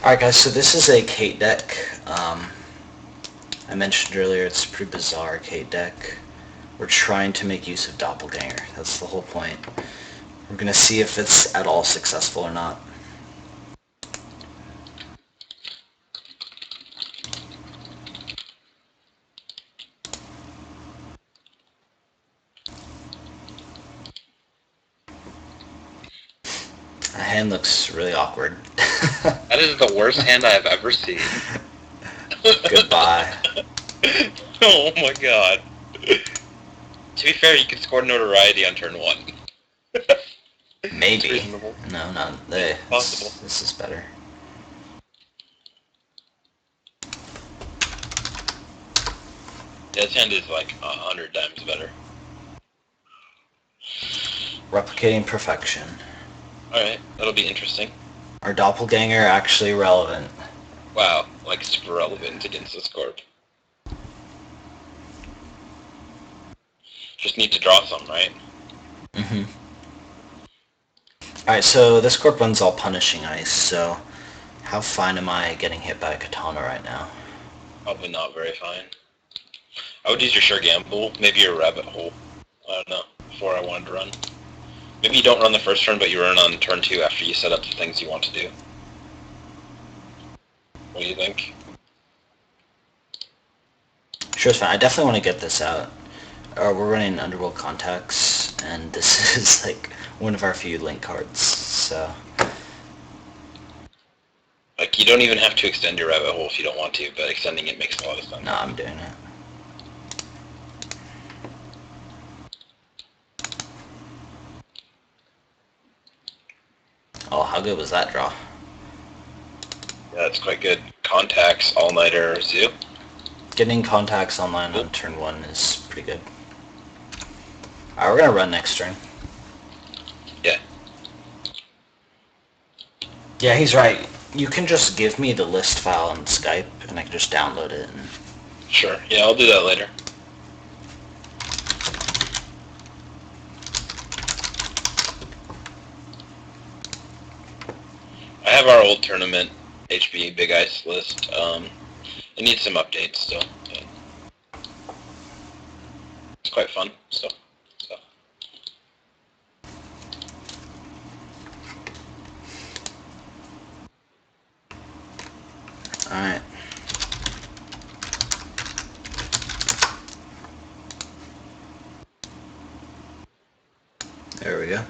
Alright guys, so this is a Kate deck. I mentioned earlier it's a pretty bizarre Kate deck. We're trying to make use of Doppelganger. That's the whole point. We're going to see if it's at all successful or not. That hand looks really awkward. That is the worst hand I have ever seen. Goodbye. Oh my god. To be fair, you could score notoriety on turn 1. Maybe. Reasonable. No, not they. Possible. This is better. Yeah, this hand is like 100 times better. Replicating perfection. Alright, that'll be interesting. Are Doppelganger actually relevant? Wow, like super relevant against this corp. Just need to draw some, right? Mm-hmm. Alright, so this corp runs all punishing ice, so how fine am I getting hit by a katana right now? Probably not very fine. I would use your sure gamble, maybe your rabbit hole. I don't know, before I wanted to run. Maybe you don't run the first turn, but you run on turn 2 after you set up the things you want to do. What do you think? Sure, it's fine. I definitely want to get this out. We're running Underworld Contacts, and this is like one of our few link cards, so... Like, you don't even have to extend your rabbit hole if you don't want to, but extending it makes a lot of sense. No, I'm doing it. Oh, how good was that draw? Yeah, that's quite good. Contacts, all-nighter, zoo. Getting contacts online on turn 1 is pretty good. Alright, we're gonna run next turn. Yeah. Yeah, he's right. You can just give me the list file on Skype, and I can just download it. And... Sure. Yeah, I'll do that later. I have our old tournament HB Big Ice list. It needs some updates still. But it's quite fun still. So. Alright. There we go.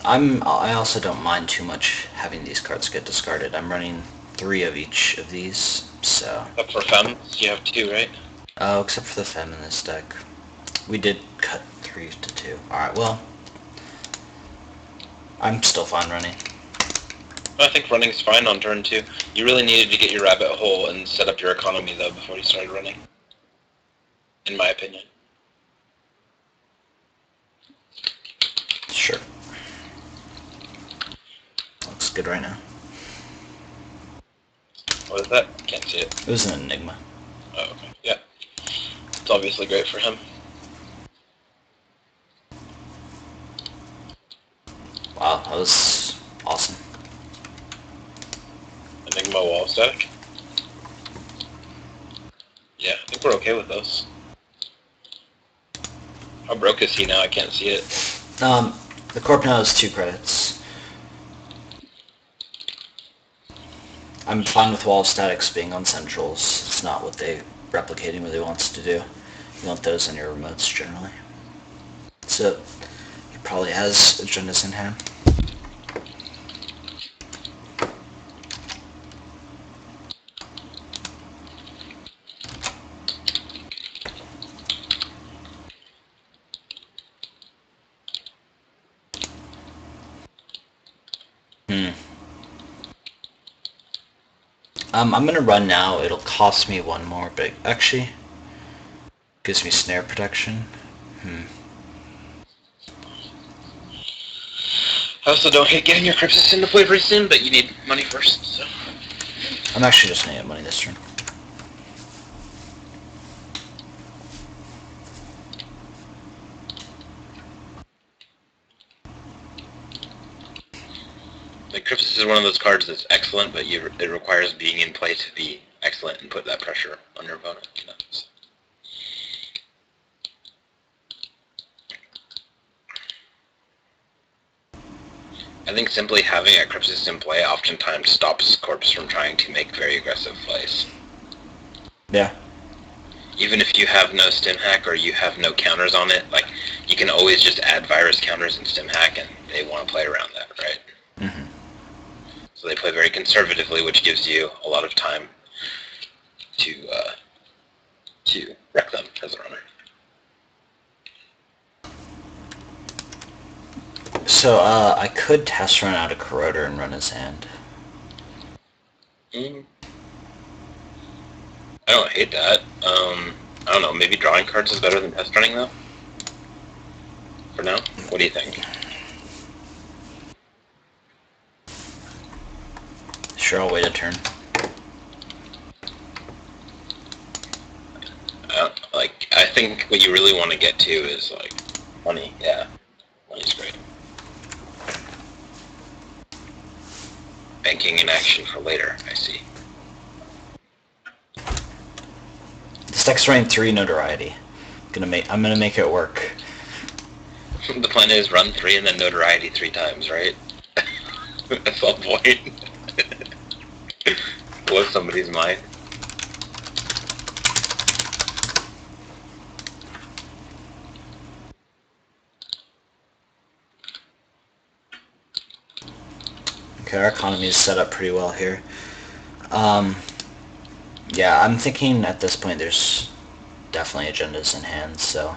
I also don't mind too much having these cards get discarded. I'm running 3 of each of these, so... Except for Femmes, you have 2, right? Oh, except for the Femme in this deck. We did cut 3 to 2. Alright, well... I'm still fine running. I think running's fine on turn 2. You really needed to get your rabbit hole and set up your economy, though, before you started running. In my opinion. Sure. Looks good right now. What is that? Can't see it. It was an Enigma. Oh, okay. Yeah. It's obviously great for him. Wow, that was awesome. Enigma wall stack? Yeah, I think we're okay with those. How broke is he now? I can't see it. The Corp now has 2 credits. I'm fine with wall statics being on centrals. It's not what they replicating really wants to do. You want those on your remotes generally. So he probably has agendas in hand. I'm gonna run now. It'll cost me 1 more, but actually gives me snare protection. I also don't hate getting your Crypsis into play very soon, but you need money first, so... I'm actually just gonna get money this turn. Crypsis is one of those cards that's excellent, but it requires being in play to be excellent and put that pressure on your opponent. You know? So. I think simply having a Crypsis in play oftentimes stops Corpse from trying to make very aggressive plays. Yeah. Even if you have no stim hack or you have no counters on it, like, you can always just add virus counters and stim hack, and they want to play around that, right? Mm-hmm. So they play very conservatively, which gives you a lot of time to wreck them as a runner. So, I could test run out a Corroder and run his hand. I don't hate that. I don't know, maybe drawing cards is better than test running, though? For now? What do you think? Sure, I'll wait a turn. I think what you really want to get to is, like, money. Yeah, money's great. Banking in action for later, I see. This deck's running 3 notoriety. I'm gonna make it work. The plan is run 3 and then notoriety 3 times, right? At some point. Blow somebody's mind. Okay, our economy is set up pretty well here. Yeah, I'm thinking at this point there's definitely agendas in hand, so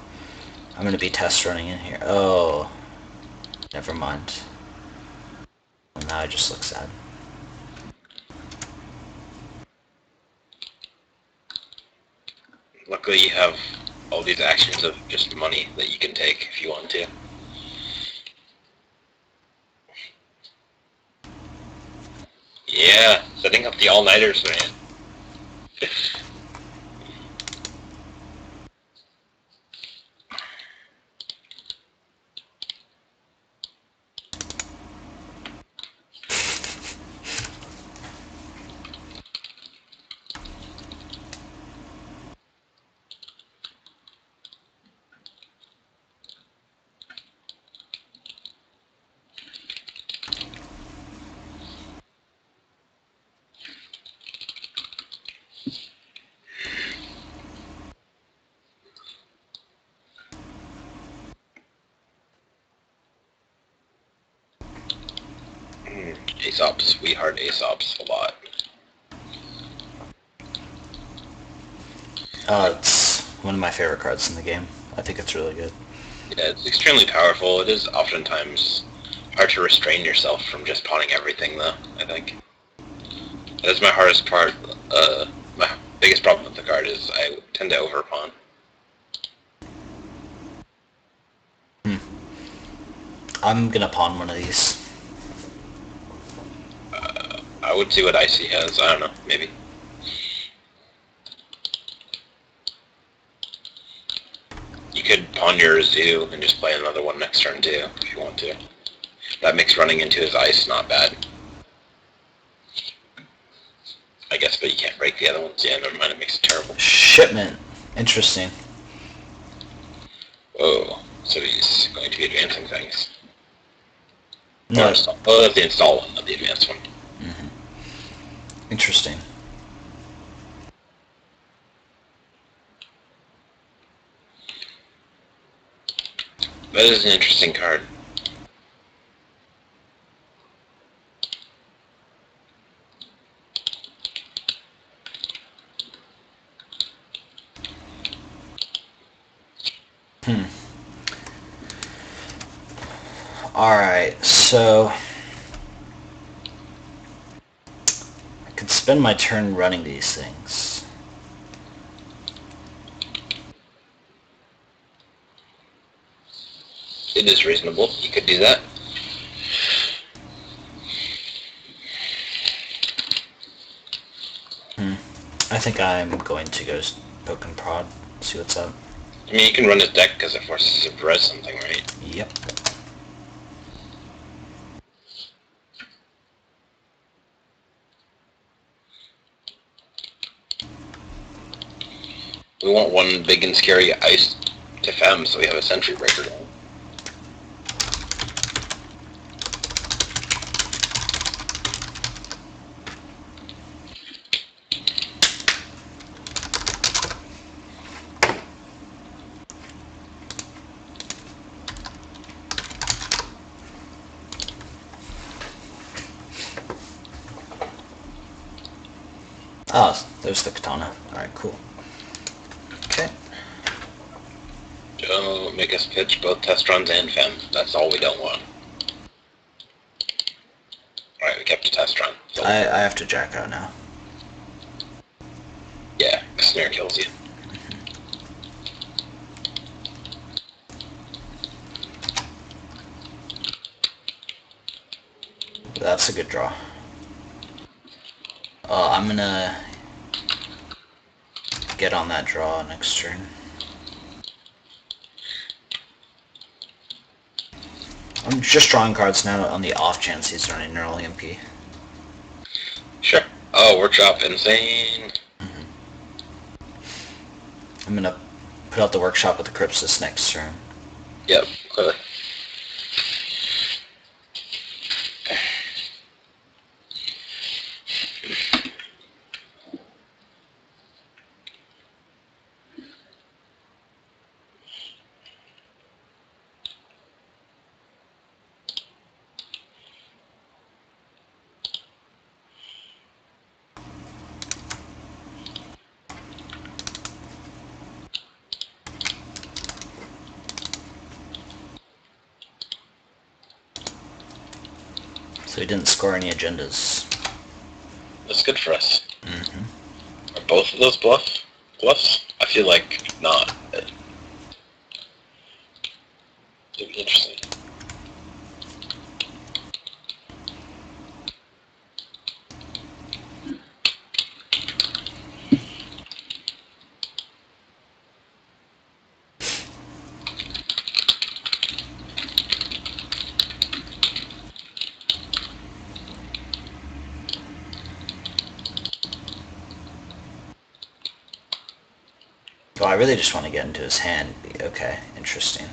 I'm going to be test running in here. Oh, never mind. Well, now I just look sad. Luckily you have all these actions of just money that you can take if you want to. Yeah, setting up the all-nighters, man. Aesops, we heart Aesops a lot. It's one of my favorite cards in the game. I think it's really good. Yeah, it's extremely powerful. It is oftentimes hard to restrain yourself from just pawning everything, though, I think. That's my hardest part. My biggest problem with the card is I tend to overpawn. I'm gonna pawn one of these. I would see what Icy has. I don't know, maybe. You could pawn your zoo and just play another one next turn too, if you want to. That makes running into his ice not bad. I guess, but you can't break the other ones. Yeah, never mind, it makes it terrible. Shipment. Interesting. Whoa, so he's going to be advancing things. No. Oh, that's the install one, not the advanced one. Mm-hmm. Interesting. That is an interesting card. Alright, so I could spend my turn running these things. It is reasonable. You could do that. I think I'm going to go poke and prod, see what's up. I mean, you can run his deck because it forces you to press something, right? Yep. We want one big and scary ice to fem, so we have a sentry breaker going. Oh, there's the katana. Alright, cool. Okay. Don't make us pitch both test runs and fem. That's all we don't want. Alright, we kept a test run. So I have to jack out now. yeah, snare kills you. That's a good draw. I'm gonna get on that draw next turn. I'm just drawing cards now on the off chance he's running Neural EMP. Sure. Oh, workshop insane. I'm gonna put out the workshop with the Crypsis next turn. Yep, clearly. So he didn't score any agendas. That's good for us. Mm-hmm. Are both of those bluffs? I feel like not. It'd be interesting. Oh, I really just want to get into his hand. Okay, interesting.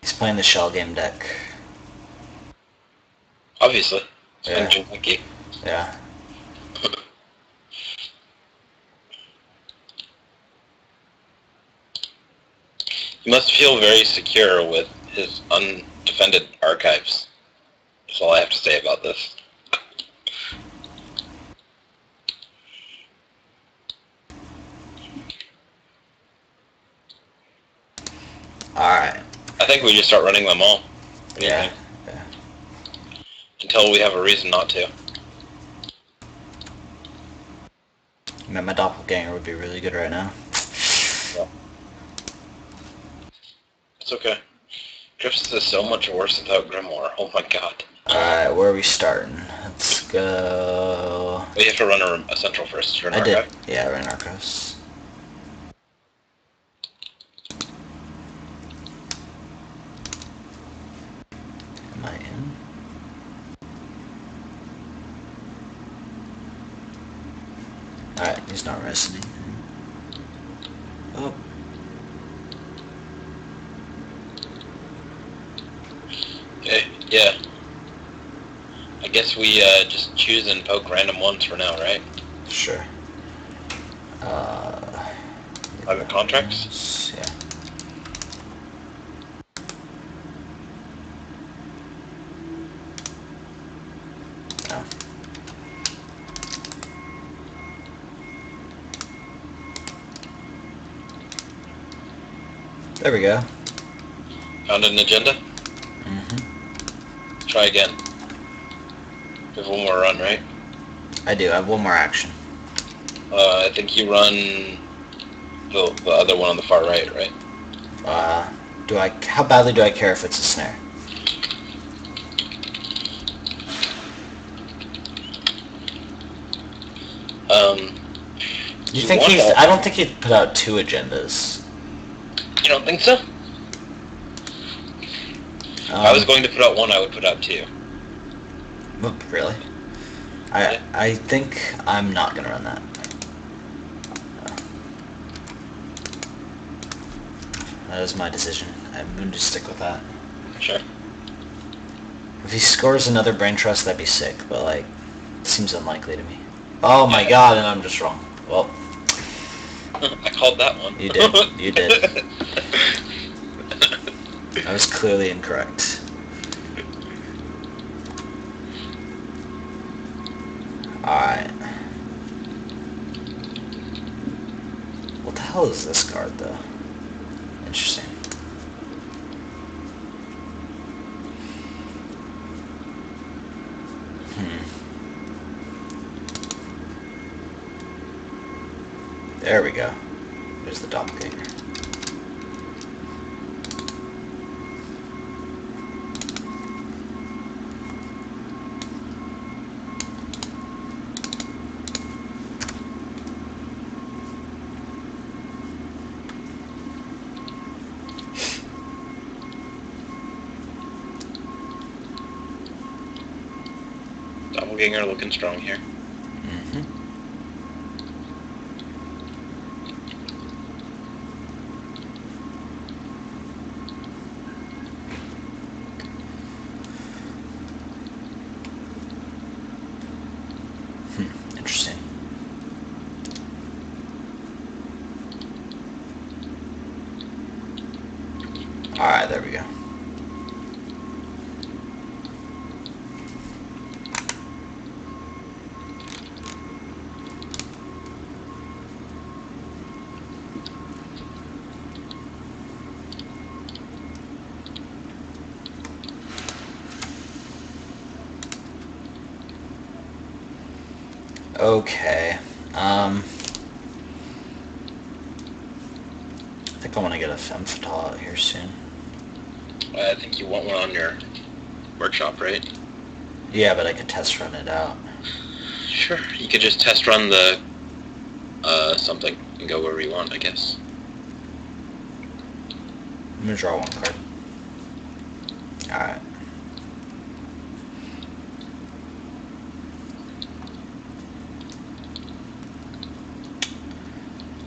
He's playing the shell game deck. Obviously. Yeah. Monkey. Yeah. He must feel very secure with his undefended archives. That's all I have to say about this. Alright. I think we just start running them all. What do you Yeah. think? Yeah. Until we have a reason not to. Man, my Doppelganger would be really good right now. Yeah. It's okay. Drifts is so much worse without Grimoire. Oh my god. Alright, where are we starting? Let's go... We have to run a central first. Run I did. archive. Yeah, I ran Arcos. Am I in? Alright, he's not resting. Oh. Okay, yeah. I guess we just choose and poke random ones for now, right? Sure. Private contracts? Yeah. No. There we go. Found an agenda? Mm-hmm. Let's try again. We have one more run, right? I do. I have one more action. I think you run the other one on the far right, right? How badly do I care if it's a snare? You think I don't think he'd put out 2 agendas. You don't think so? If I was going to put out one, I would put out 2. Really? I think I'm not gonna run that. That is my decision. I'm going to stick with that. Sure. If he scores another brain trust, that'd be sick, but like, it seems unlikely to me. Oh my god, and I'm just wrong. Well, I called that one. you did. You did. I was clearly incorrect. Alright. What the hell is this card, though? Interesting. There we go. There's the Doppelganger. Doppelganger looking strong here. Interesting. Alright, there we go. Okay. I think I want to get a femme fatale out here soon. I think you want one on your workshop, right? Yeah, but I could test run it out. Sure. You could just test run the something and go wherever you want, I guess. I'm gonna draw one card. Alright.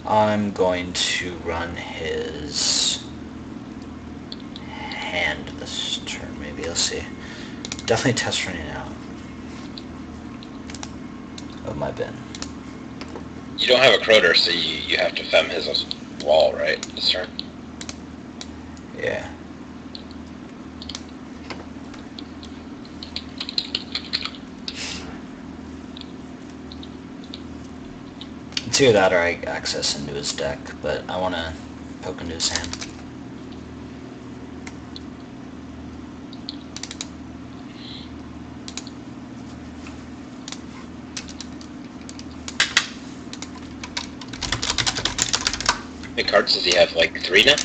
I'm going to run his hand this turn, maybe. Let's see. Definitely test running out of my bin. You don't have a Croter, so you have to fem his wall, right, this turn? Yeah. It's either that or I access into his deck, but I want to poke into his hand. How many cards does he have? Like 3 now?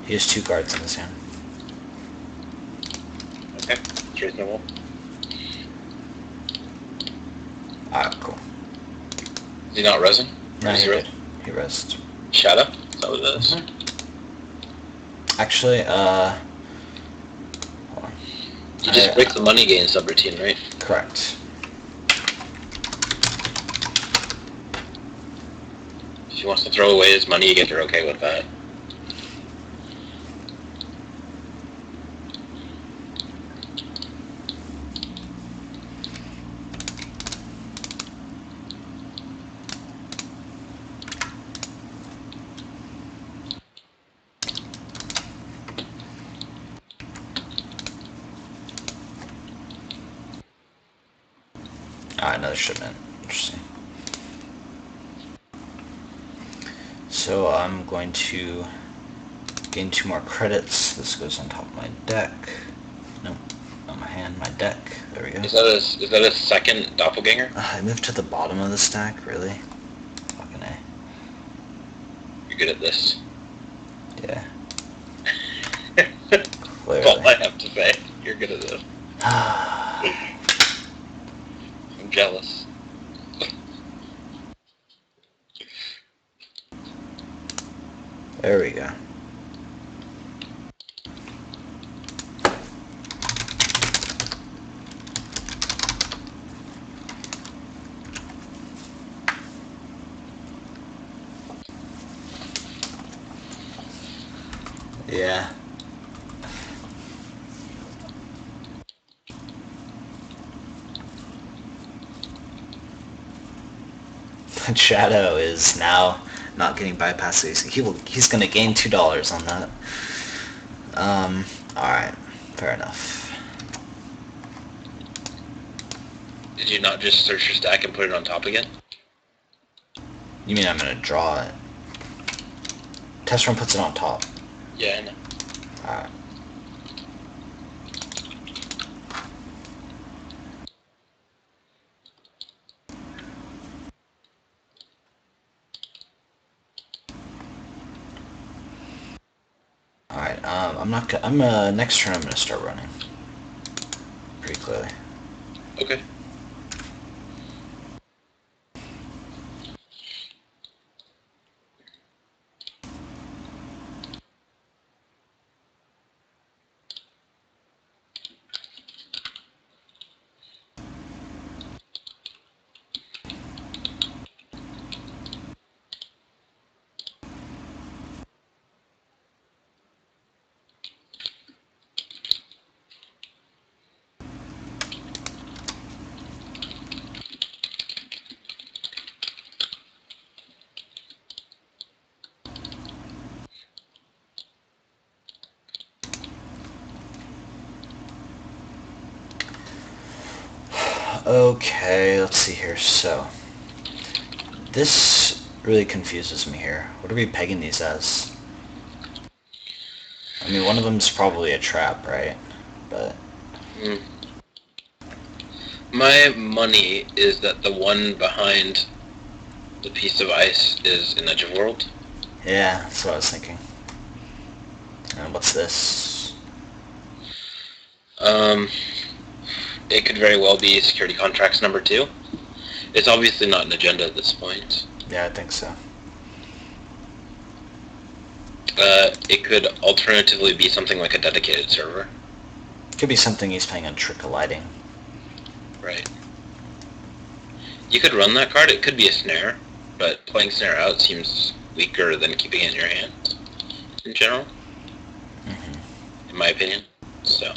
He has 2 cards in his hand. Okay, it's reasonable. Alright, cool. Is he not resin? No, he rests. Shadow? Is that what it is? Actually, hold on. You just break the money gain subroutine, right? Correct. If he wants to throw away his money, you get you're okay with that. Alright, another shipment. Interesting. So I'm going to gain 2 more credits. This goes on top of my deck. Nope, not my hand, my deck. There we go. Is that a second Doppelganger? I moved to the bottom of the stack, really? Fucking A. You're good at this. Yeah. That's all I have to say. You're good at this. I'm jealous. There we go. Yeah. Shadow is now not getting bypassed. He's going to gain $2 on that. Alright. Fair enough. Did you not just search your stack and put it on top again? You mean I'm going to draw it? Test run puts it on top. Yeah, I know. Alright. Alright, next turn I'm gonna start running. Pretty clearly. Okay. Okay, let's see here. So, this really confuses me here. What are we pegging these as? I mean, one of them's probably a trap, right? But... My money is that the one behind the piece of ice is an Edge of World. yeah, that's what I was thinking. And what's this? It could very well be security contracts number 2. It's obviously not an agenda at this point. Yeah, I think so. It could alternatively be something like a dedicated server. Could be something he's playing on Trick of Lighting. Right. You could run that card. It could be a snare, but playing snare out seems weaker than keeping it in your hand, in general. In my opinion. So.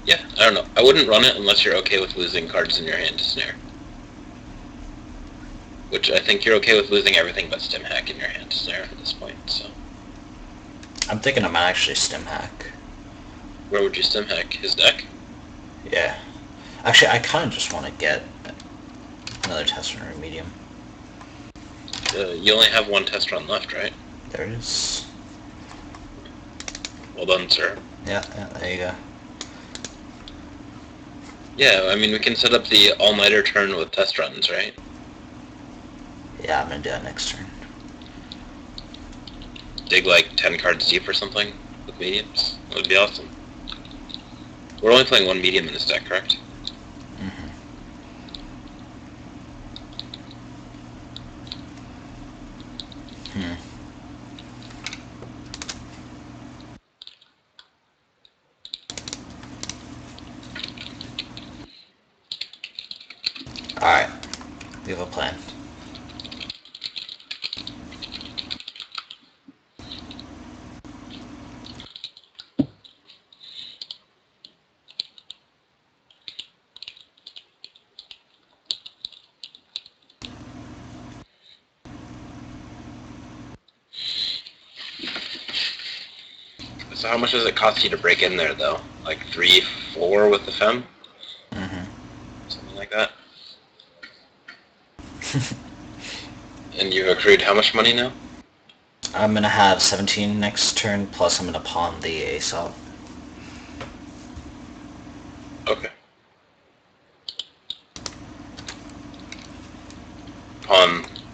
Yeah, I don't know. I wouldn't run it unless you're okay with losing cards in your hand to snare. Which I think you're okay with losing everything but Stim Hack in your hand to snare at this point, so. I'm thinking I might actually Stim Hack. Where would you Stim Hack? His deck? Yeah. Actually, I kind of just want to get another test run or medium. You only have one test run left, right? There it is. Well done, sir. Yeah, there you go. Yeah, I mean, we can set up the all-nighter turn with test runs, right? Yeah, I'm gonna do that next turn. Dig like 10 cards deep or something with mediums. That would be awesome. We're only playing one medium in this deck, correct? Alright. We have a plan. So how much does it cost you to break in there, though? Like 3, 4 with the Fem? Something like that? And you've accrued how much money now? I'm gonna have 17 next turn, plus I'm gonna pawn the Aesop. Okay.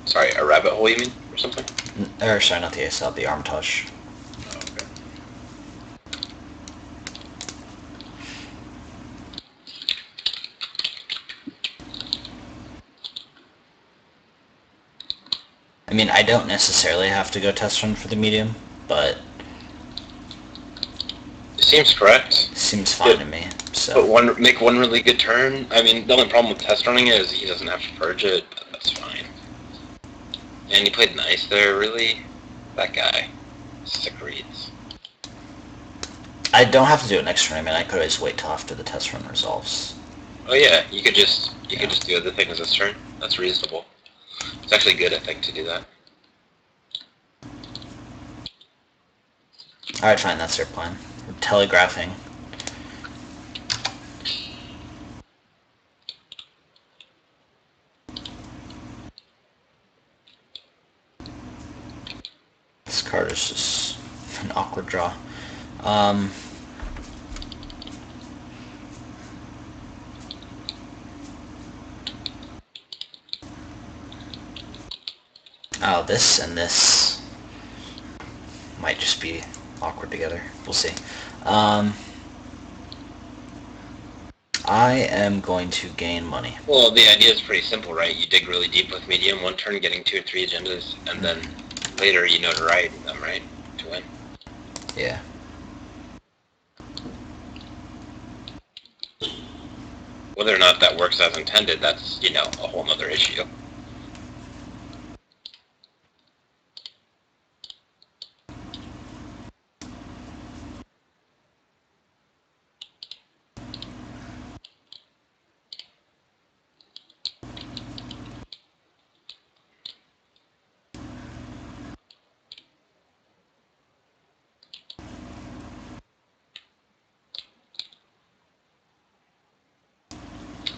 Sorry, a rabbit hole, you mean? Or something? Or, sorry, not the Aesop, the Armitage. Oh, okay. I mean, I don't necessarily have to go test run for the medium, but It seems correct. seems fine to me, so... But make one really good turn. I mean, the only problem with test running it is he doesn't have to purge it, but that's fine. And you played nice there, really? That guy. Sick reads. I don't have to do it next turn. I mean, I could always wait till after the test run resolves. Oh yeah, you could just do other things this turn. That's reasonable. It's actually good, I think, to do that. Alright, fine, that's their plan. We're telegraphing. This card is just an awkward draw. Oh, this and this might just be awkward together. We'll see. I am going to gain money. Well, the idea is pretty simple, right? You dig really deep with medium one turn, getting 2 or 3 agendas, and then later you know to ride them, right? To win. Yeah. Whether or not that works as intended, that's, a whole other issue.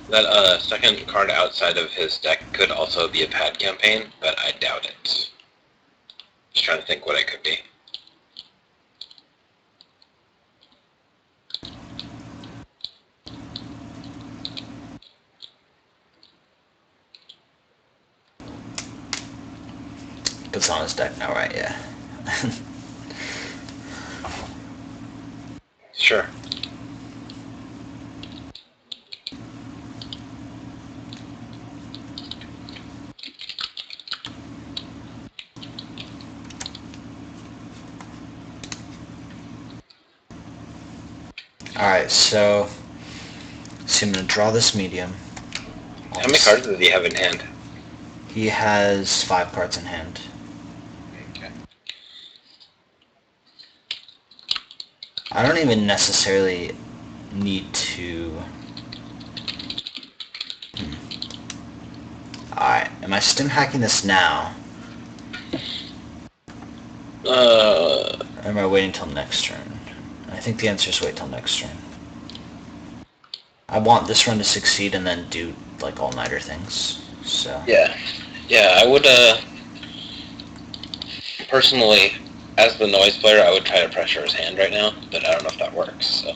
That second card outside of his deck could also be a pad campaign, but I doubt it. Just trying to think what it could be. It's on his deck now, right? Yeah. Sure. Alright, so I'm going to draw this medium. How many cards does he have in hand? He has 5 cards in hand. Okay. I don't even necessarily need to... Alright, am I stim hacking this now? Or am I waiting till next turn? I think the answer is wait till next turn. I want this run to succeed and then do, like, all-nighter things, so... Yeah, I would, personally, as the noise player, I would try to pressure his hand right now, but I don't know if that works, so...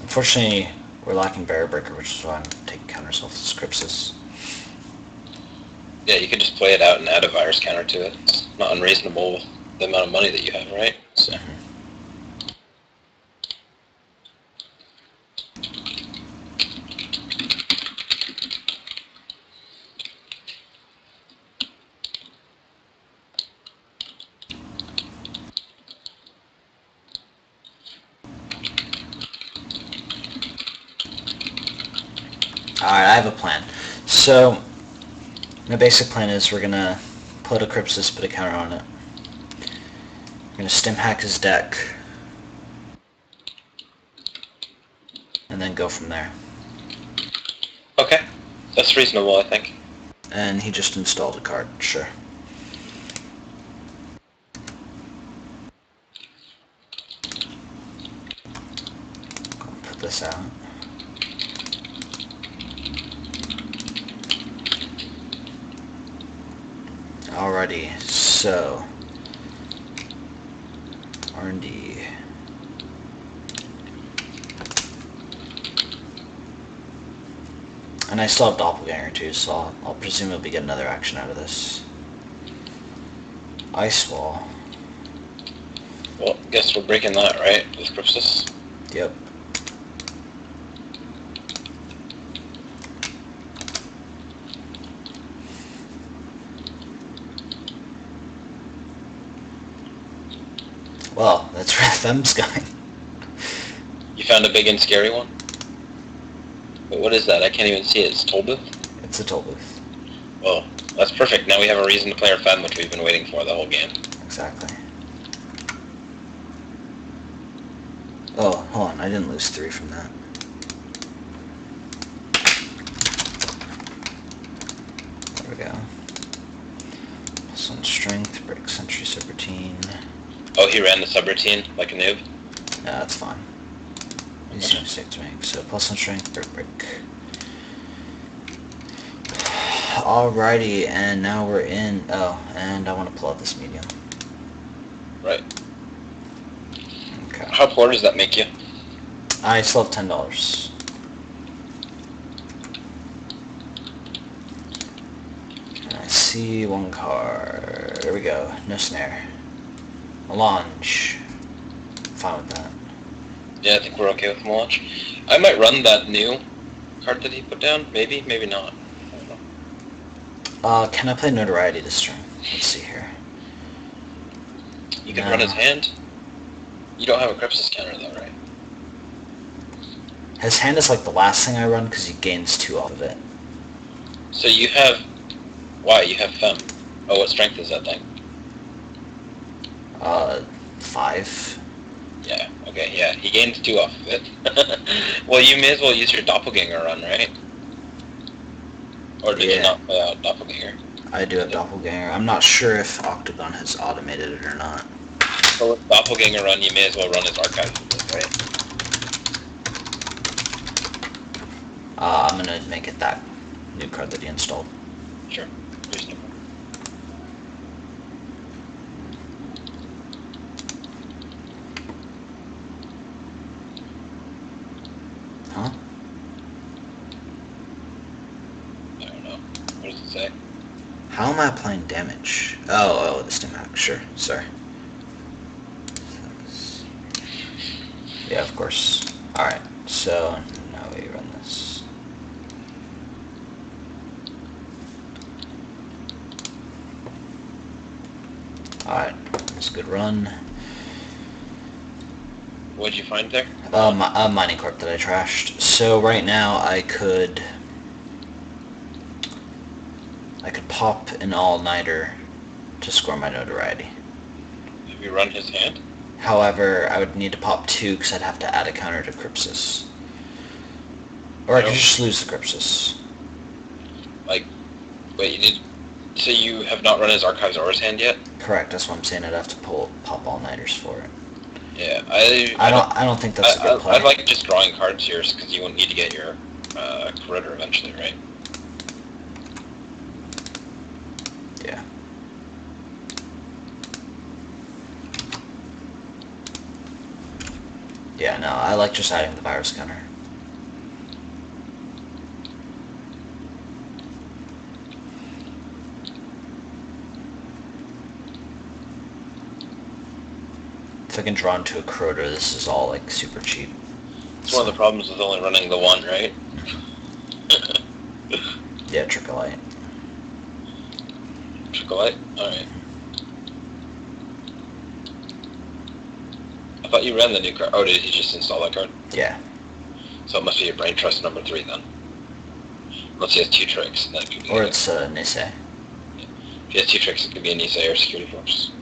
Unfortunately, we're lacking Barrier Breaker, which is why I'm taking counters off the Scripsis. Yeah, you could just play it out and add a virus counter to it. It's not unreasonable with the amount of money that you have, right? So... Alright, I have a plan. So, my basic plan is we're going to put a Crypsis, put a counter on it. We're going to stim hack his deck. And then go from there. Okay, that's reasonable, I think. And he just installed a card, sure. Put this out. Alrighty, so R&D. And I still have Doppelganger too, so I'll presumably get another action out of this. Ice Wall. Well, guess we're breaking that, right? With Crypsis? Yep. Well, that's where FM's going. You found a big and scary one? Wait, what is that? I can't even see it. It's Tollbooth? It's a toll booth. Well, that's perfect. Now we have a reason to play our Fem, which we've been waiting for the whole game. Exactly. Oh, hold on. I didn't lose 3 from that. There we go. Plus 1 strength, break sentry subroutine. Oh, he ran the subroutine like a noob? No, that's fine. Easy mistake to make. So plus 1 strength, break. Alrighty, and now we're in... Oh, and I want to pull out this medium. Right. Okay. How poor does that make you? I still have $10. And I see 1 card. There we go. No snare. Melange. Fine with that. Yeah, I think we're okay with Melange. I might run that new card that he put down. Maybe, maybe not. I don't know. Can I play Notoriety this turn? Let's see here. You can run his hand. You don't have a Crypsis counter though, right? His hand is like the last thing I run because he gains 2 off of it. So you have... Why? You have Fem. Oh, what strength is that thing? 5. Yeah, okay, yeah. He gains 2 off of it. Well, you may as well use your Doppelganger run, right? Or did you not play out Doppelganger? I do have Doppelganger. I'm not sure if Octagon has automated it or not. So with Doppelganger run, you may as well run his archive, right? I'm gonna make it that new card that he installed. Sure. Reasonable. Huh? I don't know. What does it say? How am I applying damage? Oh, this new map. Sure, sorry. Yeah, of course. Alright, so now we run this. Alright, it's a good run. What'd you find there? A mining corp that I trashed. So right now I could pop an all-nighter to score my Notoriety. Have you run his hand? However, I would need to pop 2 because I'd have to add a counter to Crypsis. Or I could just lose the Crypsis. Like, wait, you did... So you have not run his Archives or his hand yet? Correct, that's what I'm saying. I'd have to pop all-nighters for it. Yeah, I don't think that's a good play. I'd like just drawing cards here because you won't need to get your Corridor eventually, right? Yeah. Yeah, no, I like just adding the virus counter. If I can draw into a Crota, this is all like super cheap. It's one of the problems with only running the 1, right? Yeah, Tricolite. Tricolite? Alright. I thought you ran the new card. Oh, did he just install that card? Yeah. So it must be your Brain Trust number 3 then. Unless he has 2 tricks. That could be Or it's Nisei. If he has 2 tricks, it could be a Nisei or Security Force.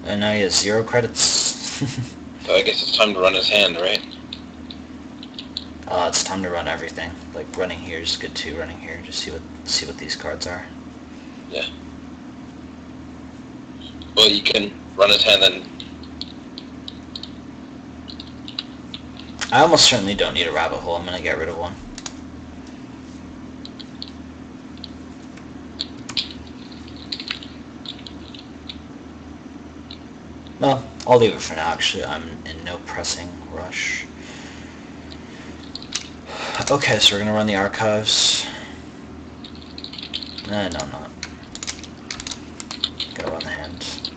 And now he has 0 credits. So I guess it's time to run his hand, right? It's time to run everything. Like running here is good too. Running here, just see what these cards are. Yeah. Well, you can run his hand then. I almost certainly don't need a rabbit hole. I'm gonna get rid of 1. Well, I'll leave it for now, actually. I'm in no pressing rush. Okay, so we're gonna run the archives. No, I'm not. Gotta run the hands.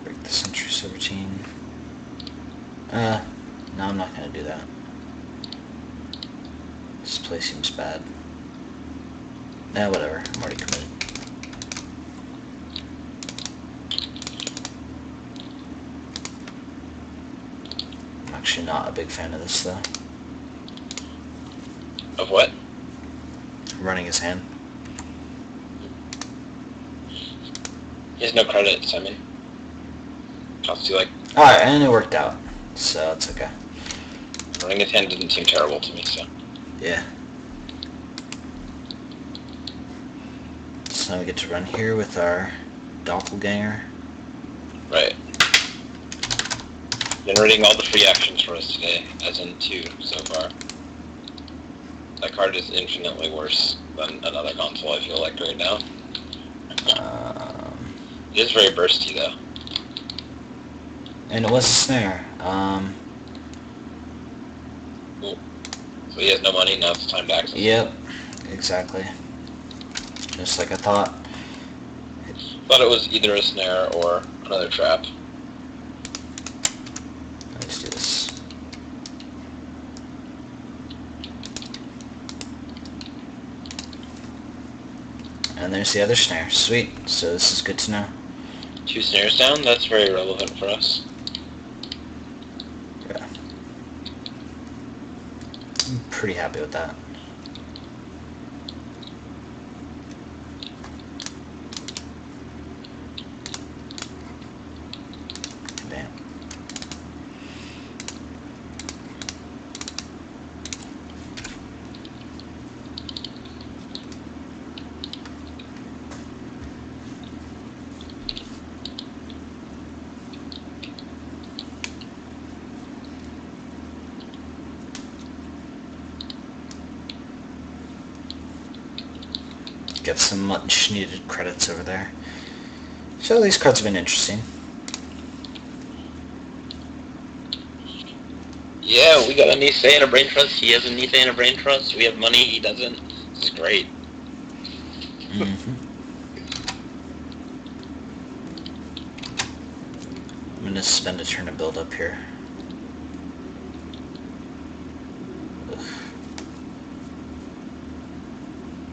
Break the sentry subroutine. No, I'm not gonna do that. This play seems bad. Nah, whatever. I'm already committed. Actually not a big fan of this, though. Of what? Running his hand. He has no credits, I mean. Costs you like... Alright, and it worked out. So, it's okay. Running his hand didn't seem terrible to me, so... Yeah. So now we get to run here with our Doppelganger. Right. Generating all the free actions for us today, as in 2 so far. That card is infinitely worse than another console, I feel like, right now. It is very bursty, though. And it was a snare. Cool. So he has no money, now it's time to access. Yep, exactly. Just like I thought. Thought it was either a snare or another trap. Let's do this. And there's the other snare. Sweet. So this is good to know. 2 snares down, that's very relevant for us. Yeah. I'm pretty happy with that. Damn. Get some much needed credits over there. So these cards have been interesting. Yeah, we got a Nisei and a Brain Trust, he has a Nisei and a Brain Trust, we have money, he doesn't. This is great. Mm-hmm. I'm gonna spend a turn to build up here.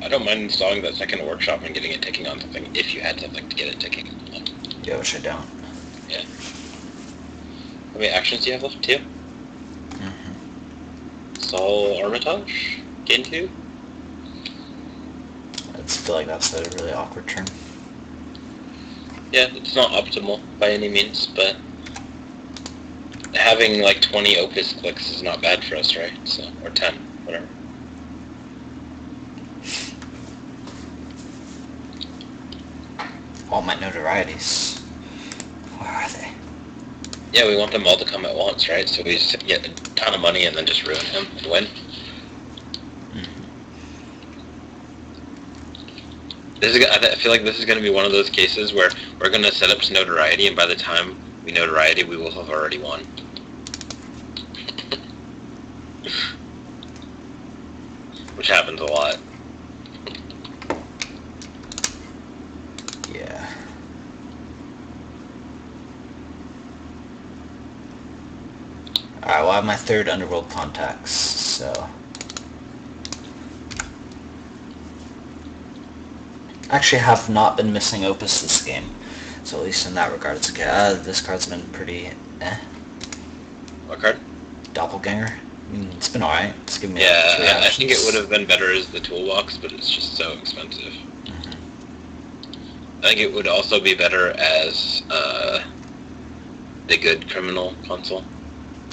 I don't mind installing that second workshop and getting it ticking on something, if you had something to get it ticking on. Yeah, which I don't. Yeah. How many actions do you have left? 2? Mm-hmm. Sol Armitage? Gain 2? I just feel like that's a really awkward turn. Yeah, it's not optimal by any means, but having like 20 Opus clicks is not bad for us, right? So, or 10, whatever. All my notorieties. Where are they? Yeah, we want them all to come at once, right? So we just get a ton of money and then just ruin him and win. Mm-hmm. I feel like this is going to be one of those cases where we're going to set up to notoriety, and by the time we notoriety, we will have already won. Which happens a lot. Yeah. Alright, well I have my 3rd Underworld contacts, so... Actually have not been missing Opus this game, so at least in that regard it's okay. This card's been pretty What card? Doppelganger. I mean, it's been alright. It's given me Yeah, 3 I think it actions. would have been better as the toolbox, but it's just so expensive. Mm-hmm. I think it would also be better as the good criminal console.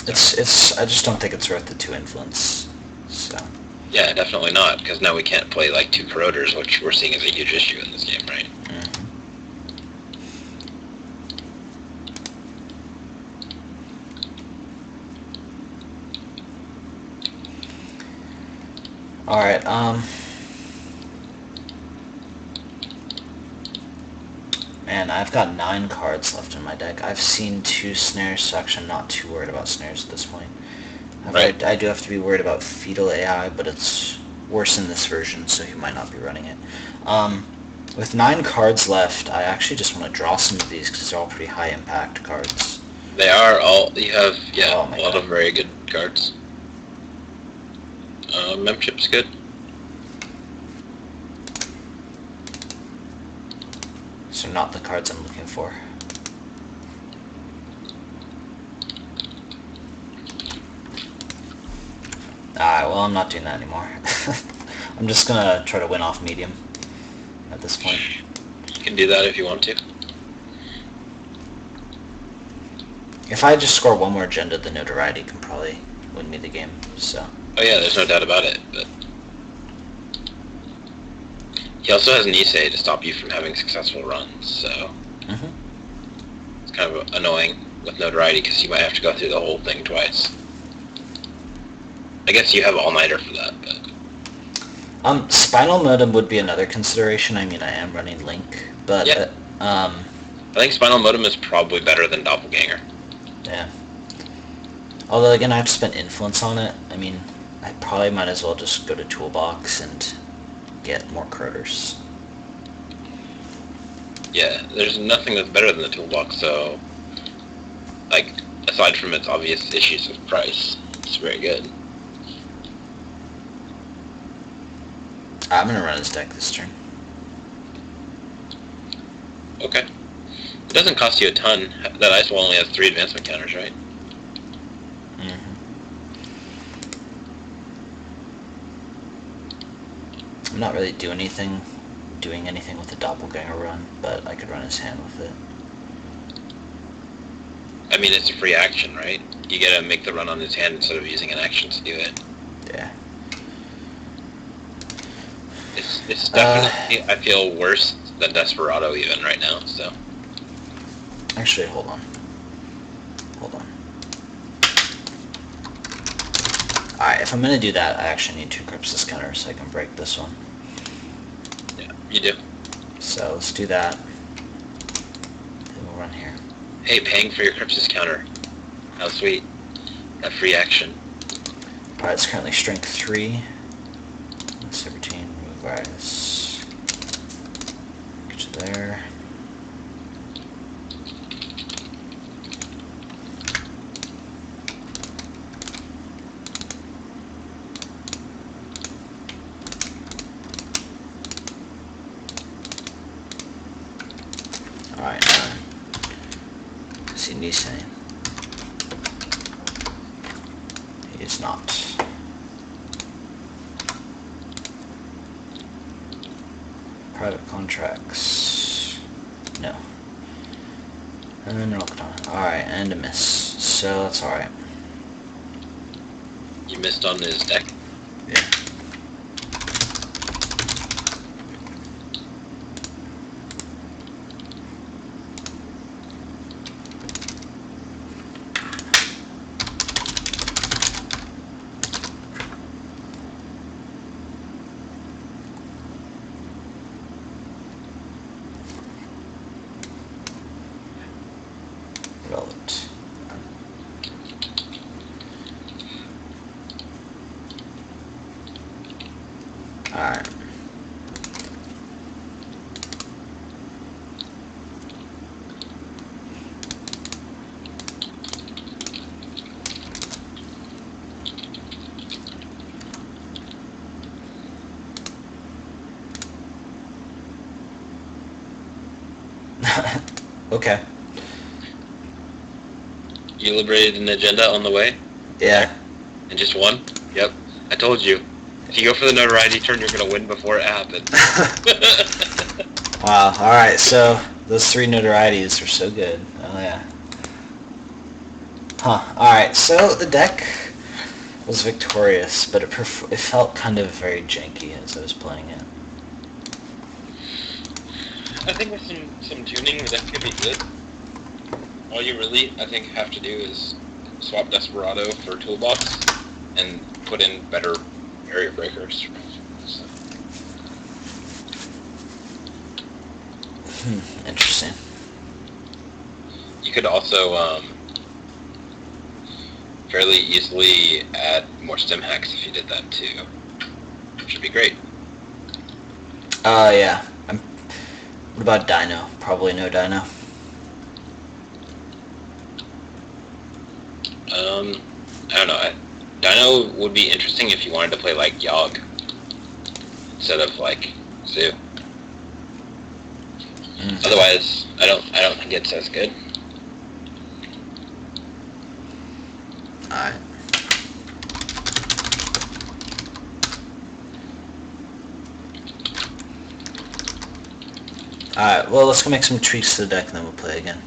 It's. I just don't think it's worth the 2 influence. So. Yeah, definitely not, because now we can't play like 2 corroders, which we're seeing as a huge issue in this game, right? Mm-hmm. All right. Man, I've got 9 cards left in my deck. I've seen 2 snares, so actually I'm not too worried about snares at this point. Right. I do have to be worried about fetal AI, but it's worse in this version, so he might not be running it. With 9 cards left, I actually just want to draw some of these because they're all pretty high impact cards. They are all, you have, yeah, Oh a my lot God. of very good cards. Memchip's good. So not the cards I'm looking for. Alright, well, I'm not doing that anymore. I'm just gonna try to win off medium at this point. You can do that if you want to. If I just score one more agenda, the notoriety can probably win me the game, so... Oh yeah, there's no doubt about it, but... He also has an Nisei to stop you from having successful runs, so... It's kind of annoying with notoriety, because you might have to go through the whole thing twice. I guess you have all-nighter for that, but... Spinal Modem would be another consideration. I mean, I am running Link, but... Yeah. I think Spinal Modem is probably better than Doppelganger. Yeah. Although, again, I have to spend influence on it. I mean, I probably might as well just go to Toolbox and get more Croters. Yeah, there's nothing that's better than the Toolbox, so... Like, aside from its obvious issues of price, it's very good. I'm gonna run his deck this turn. Okay. It doesn't cost you a ton. That ice wall only has 3 advancement counters, right? I'm not really doing anything with the Doppelganger run, but I could run his hand with it. I mean, it's a free action, right? You gotta make the run on his hand instead of using an action to do it. Yeah. It's definitely, I feel, worse than Desperado even right now, so... Actually, hold on. Alright, if I'm gonna do that, I actually need 2 Crypsis counters so I can break this one. Yeah, you do. So, let's do that. Then we'll run here. Hey, paying for your Crypsis counter. How sweet. That free action. Alright, it's currently strength 3. 17, move rise. Get you there. Alright, now. Is he Nisei? He is not. Private contracts. No. And then alright, and a miss. So that's alright. You missed on his deck? Yeah. Relevant. Alright. Okay. You liberated an agenda on the way? Yeah. And just won? Yep. I told you. If you go for the notoriety turn, you're gonna win before it happens. Wow, alright, so those 3 notorieties are so good. Oh yeah. Huh, alright, so the deck was victorious, but it felt kind of very janky as I was playing it. I think with some tuning, the deck could be good. All you really, I think, have to do is swap Desperado for Toolbox and put in better area breakers. So. Interesting. You could also fairly easily add more stem hacks if you did that too. Should be great. Yeah. What about Dino? Probably no Dino. I don't know. Dino would be interesting if you wanted to play like Yogg instead of like Zoo. Otherwise, I don't think it's as good. Alright. Alright, well, let's go make some tweaks to the deck and then we'll play again.